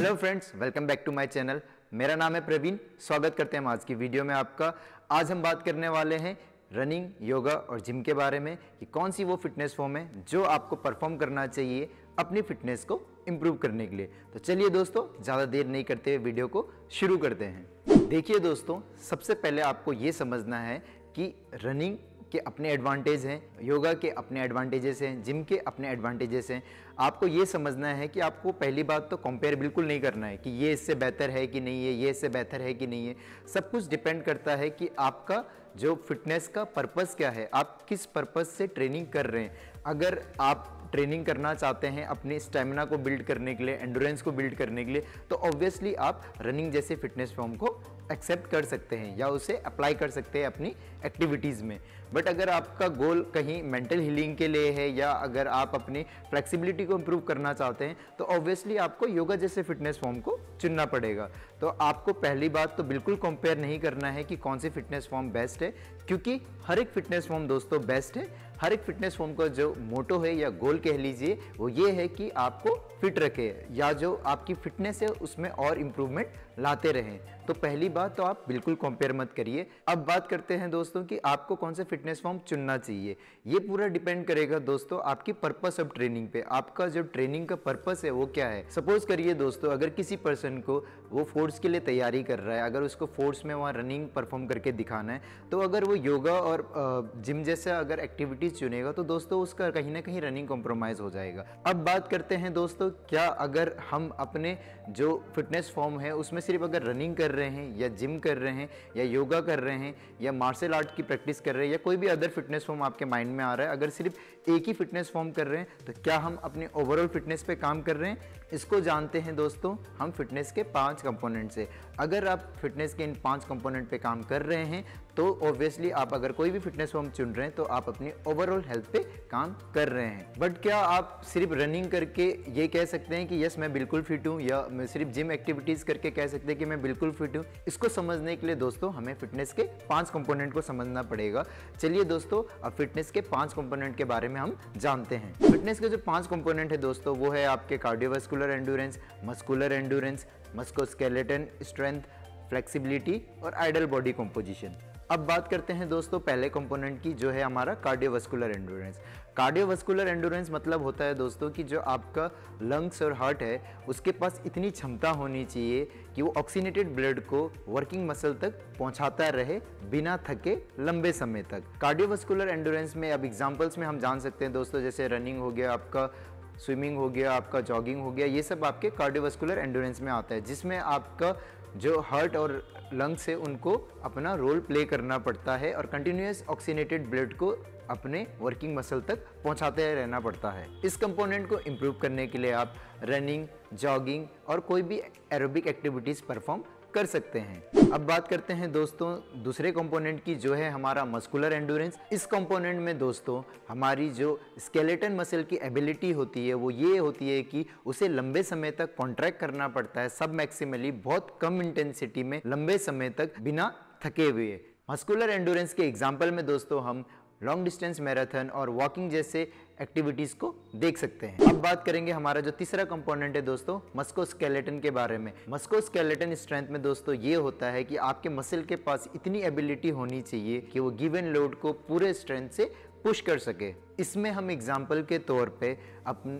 Hello friends, welcome back to my channel. मेरा नाम है प्रवीण। स्वागत करते हैं हम आज की वीडियो में आपका। आज हम बात करने वाले हैं रनिंग, योगा और जिम के बारे में कि कौन सी वो फिटनेस फॉर्म है जो आपको परफॉर्म करना चाहिए अपनी फिटनेस को इम्प्रूव करने के लिए। तो चलिए दोस्तों, ज़्यादा देर नहीं करते हुए वीडियो को शुरू करते हैं। देखिए दोस्तों, सबसे पहले आपको ये समझना है कि रनिंग के अपने एडवांटेज हैं, योगा के अपने एडवांटेजेस हैं, जिम के अपने एडवांटेजेस हैं। आपको ये समझना है कि आपको पहली बात तो कंपेयर बिल्कुल नहीं करना है कि ये इससे बेहतर है कि नहीं है, ये इससे बेहतर है कि नहीं है। सब कुछ डिपेंड करता है कि आपका जो फिटनेस का पर्पस क्या है, आप किस पर्पस से ट्रेनिंग कर रहे हैं। अगर आप ट्रेनिंग करना चाहते हैं अपनी स्टेमिना को बिल्ड करने के लिए, एंडोरेंस को बिल्ड करने के लिए, तो ऑब्वियसली आप रनिंग जैसे फिटनेस फॉर्म को एक्सेप्ट कर सकते हैं या उसे अप्लाई कर सकते हैं अपनी एक्टिविटीज़ में। बट अगर आपका गोल कहीं मेंटल हीलिंग के लिए है या अगर आप अपनी फ्लेक्सिबिलिटी को इम्प्रूव करना चाहते हैं, तो ऑब्वियसली आपको योगा जैसे फिटनेस फॉर्म को चुनना पड़ेगा। तो आपको पहली बात तो बिल्कुल कंपेयर नहीं करना है कि कौन सी फिटनेस फॉर्म बेस्ट है, क्योंकि हर एक फिटनेस फॉर्म दोस्तों बेस्ट है। हर एक फिटनेस फॉर्म का जो मोटो है या गोल कह लीजिए, वो ये है कि आपको फिट रखे या जो आपकी फिटनेस है उसमें और इम्प्रूवमेंट लाते रहें। तो पहली बात तो आप बिल्कुल कंपेयर मत करिए। अब बात करते हैं दोस्तों कि आपको कौन सा फिटनेस फॉर्म चुनना चाहिए। ये पूरा डिपेंड करेगा दोस्तों आपकी पर्पस ऑफ ट्रेनिंग पे। आपका जो ट्रेनिंग का पर्पस है वो क्या है। सपोज करिए दोस्तों, अगर किसी पर्सन को वो फोर्स के लिए तैयारी कर रहा है, अगर उसको फोर्स में वहाँ रनिंग परफॉर्म करके दिखाना है, तो अगर वो योगा और जिम जैसा अगर एक्टिविटीज चुनेगा तो दोस्तों उसका कहीं ना कहीं रनिंग कॉम्प्रोमाइज हो जाएगा। अब बात करते हैं दोस्तों, क्या अगर हम अपने जो फिटनेस फॉर्म है उसमें सिर्फ अगर रनिंग कर रहे हैं या जिम कर रहे हैं या योगा कर रहे हैं या मार्शल आर्ट की प्रैक्टिस कर रहे हैं या कोई भी अदर फिटनेस फॉर्म आपके माइंड में आ रहा है, अगर सिर्फ एक ही फिटनेस फॉर्म कर रहे हैं, तो क्या हम अपने ओवरऑल फिटनेस पे काम कर रहे हैं? इसको जानते हैं दोस्तों हम फिटनेस के 5 कंपोनेंट से। अगर आप फिटनेस के इन 5 कंपोनेंट पे काम कर रहे हैं तो ऑब्वियसली आप अगर कोई भी फिटनेस फॉर्म चुन रहे हैं तो आप अपनी ओवरऑल हेल्थ पे काम कर रहे हैं। बट क्या आप सिर्फ रनिंग करके ये कह सकते हैं कि यस मैं बिल्कुल फिट हूँ, या मैं सिर्फ जिम एक्टिविटीज करके कह सकते हैं कि मैं बिल्कुल फिट हूँ? इसको समझने के लिए दोस्तों हमें फिटनेस के 5 कंपोनेंट को समझना पड़ेगा। चलिए दोस्तों, अब फिटनेस के 5 कंपोनेंट के बारे में हम जानते हैं। फिटनेस के जो 5 कंपोनेंट है दोस्तों, वो है आपके cardiovascular endurance, muscular endurance, musculoskeleton strength, flexibility और आइडल बॉडी कंपोजिशन। अब बात करते हैं दोस्तों पहले कंपोनेंट की, जो है हमारा कार्डियोवास्कुलर एंड्योरेंस। कार्डियोवास्कुलर एंड्योरेंस मतलब होता है दोस्तों कि जो आपका लंग्स और हार्ट है उसके पास इतनी क्षमता होनी चाहिए कि वो ऑक्सीनेटेड ब्लड को वर्किंग मसल तक पहुंचाता रहे बिना थके लंबे समय तक। कार्डियोवास्कुलर एंड्योरेंस में अब एग्जांपल्स में हम जान सकते हैं दोस्तों, जैसे रनिंग हो गया, आपका स्विमिंग हो गया, आपका जॉगिंग हो गया, ये सब आपके कार्डियोवास्कुलर एंड्योरेंस में आता है, जिसमें आपका जो हार्ट और लंग्स है उनको अपना रोल प्ले करना पड़ता है और कंटिन्यूअस ऑक्सीनेटेड ब्लड को अपने वर्किंग मसल तक पहुंचाते रहना पड़ता है। इस कंपोनेंट को इम्प्रूव करने के लिए आप रनिंग, जॉगिंग और कोई भी एरोबिक एक्टिविटीज़ परफॉर्म कर सकते हैं। अब बात करते हैं दोस्तों दूसरे कंपोनेंट की, जो है हमारा मस्कुलर एंड्योरेंस। इस कंपोनेंट में दोस्तों हमारी जो स्केलेटन मसल की एबिलिटी होती है वो ये होती है कि उसे लंबे समय तक कॉन्ट्रैक्ट करना पड़ता है, सब मैक्सिमली, बहुत कम इंटेंसिटी में, लंबे समय तक बिना थके हुए। मस्कुलर एंड्योरेंस के एग्जाम्पल में दोस्तों हम लॉन्ग डिस्टेंस मैराथन और वॉकिंग जैसे एक्टिविटीज़ को देख सकते हैं। अब बात करेंगे हमारा जो तीसरा कंपोनेंट है दोस्तों, मस्कुलोस्केलेटन के बारे में। मस्कुलोस्केलेटन स्ट्रेंथ में दोस्तों ये होता है कि आपके मसल के पास इतनी एबिलिटी होनी चाहिए कि वो गिवन लोड को पूरे स्ट्रेंथ से पुश कर सके। इसमें हम एग्जाम्पल के तौर पे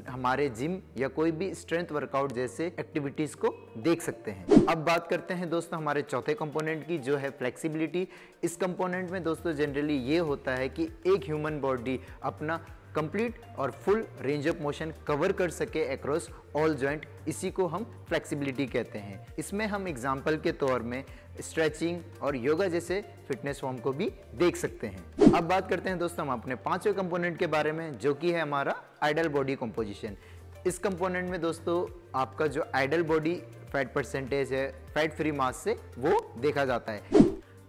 हमारे जिम या कोई भी स्ट्रेंथ वर्कआउट जैसे एक्टिविटीज़ को देख सकते हैं। अब बात करते हैं दोस्तों हमारे चौथे कंपोनेंट की, जो है फ्लेक्सिबिलिटी। इस कंपोनेंट में दोस्तों जनरली ये होता है कि एक ह्यूमन बॉडी अपना कंप्लीट और full range of motion cover कर सके अक्रॉस ऑल जॉइंट, इसी को हम फ्लेक्सिबिलिटी कहते हैं। इसमें हम एग्जाम्पल के तौर में स्ट्रेचिंग और योगा जैसे फिटनेस फॉर्म को भी देख सकते हैं। अब बात करते हैं दोस्तों हम अपने 5वें कंपोनेंट के बारे में, जो कि है हमारा आइडल बॉडी कंपोजिशन। इस कंपोनेंट में दोस्तों आपका जो आइडल बॉडी फैट परसेंटेज है फैट फ्री मास से वो देखा जाता है।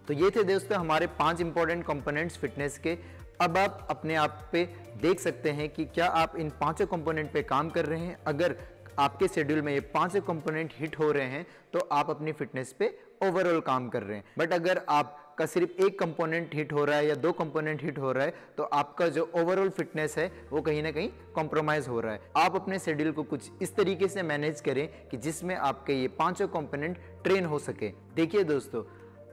तो ये थे दोस्तों हमारे 5 इंपॉर्टेंट कंपोनेंट्स फिटनेस के। अब आप अपने आप पे देख सकते हैं कि क्या आप इन 5 कंपोनेंट पे काम कर रहे हैं। अगर आपके शेड्यूल में ये 5 कंपोनेंट हिट हो रहे हैं तो आप अपनी फिटनेस पे ओवरऑल काम कर रहे हैं। बट अगर आप आपका सिर्फ एक कंपोनेंट हिट हो रहा है या 2 कंपोनेंट हिट हो रहा है तो आपका जो ओवरऑल फिटनेस है वो कहीं ना कहीं कॉम्प्रोमाइज हो रहा है। आप अपने शेड्यूल को कुछ इस तरीके से मैनेज करें कि जिसमें आपके ये 5 कंपोनेंट ट्रेन हो सके। देखिए दोस्तों,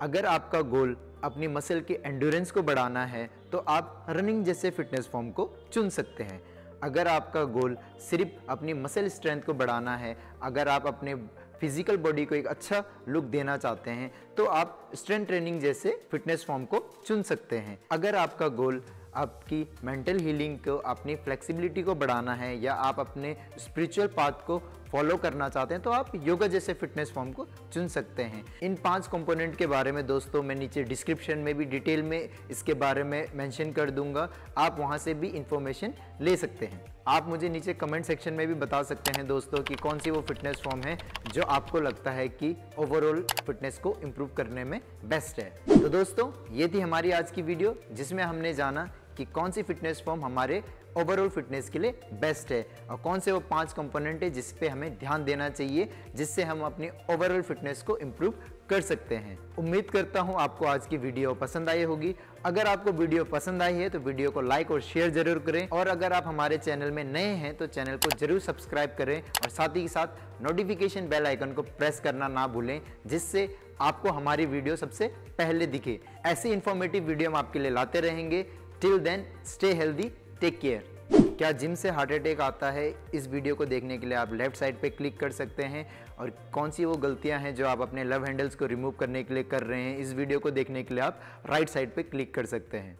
अगर आपका गोल अपनी मसल की एंड्योरेंस को बढ़ाना है तो आप रनिंग जैसे फिटनेस फॉर्म को चुन सकते हैं। अगर आपका गोल सिर्फ अपनी मसल स्ट्रेंथ को बढ़ाना है, अगर आप अपने फिजिकल बॉडी को एक अच्छा लुक देना चाहते हैं तो आप स्ट्रेंथ ट्रेनिंग जैसे फिटनेस फॉर्म को चुन सकते हैं। अगर आपका गोल आपकी मेंटल हीलिंग को, अपनी फ्लेक्सिबिलिटी को बढ़ाना है या आप अपने स्पिरिचुअल पाथ को फॉलो करना चाहते हैं तो आप योगा जैसे फिटनेस फॉर्म को चुन सकते हैं। इन 5 कंपोनेंट के बारे में दोस्तों मैं नीचे डिस्क्रिप्शन में भी डिटेल में इसके बारे में मेंशन कर दूंगा, आप वहां से भी इंफॉर्मेशन ले सकते हैं। आप मुझे नीचे कमेंट सेक्शन में भी बता सकते हैं दोस्तों कि कौन सी वो फिटनेस फॉर्म है जो आपको लगता है कि ओवरऑल फिटनेस को इम्प्रूव करने में बेस्ट है। तो दोस्तों ये थी हमारी आज की वीडियो जिसमें हमने जाना कि कौन सी फिटनेस फॉर्म हमारे ओवरऑल फिटनेस के लिए बेस्ट है और कौन से वो 5 कंपोनेंट है जिस पे हमें ध्यान देना चाहिए जिससे हम अपनी ओवरऑल फिटनेस को इम्प्रूव कर सकते हैं। उम्मीद करता हूँ आपको आज की वीडियो पसंद आई होगी। अगर आपको वीडियो पसंद आई है तो वीडियो को लाइक और शेयर जरूर करें और अगर आप हमारे चैनल में नए हैं तो चैनल को जरूर सब्सक्राइब करें और साथ ही साथ नोटिफिकेशन बेल आइकन को प्रेस करना ना भूलें जिससे आपको हमारी वीडियो सबसे पहले दिखे। ऐसी इंफॉर्मेटिव वीडियो हम आपके लिए लाते रहेंगे। Till then stay healthy, take care. क्या जिम से हार्ट अटैक आता है? इस वीडियो को देखने के लिए आप लेफ्ट साइड पे क्लिक कर सकते हैं। और कौन सी वो गलतियां हैं जो आप अपने लव हैंडल्स को रिमूव करने के लिए कर रहे हैं, इस वीडियो को देखने के लिए आप राइट साइड पे क्लिक कर सकते हैं।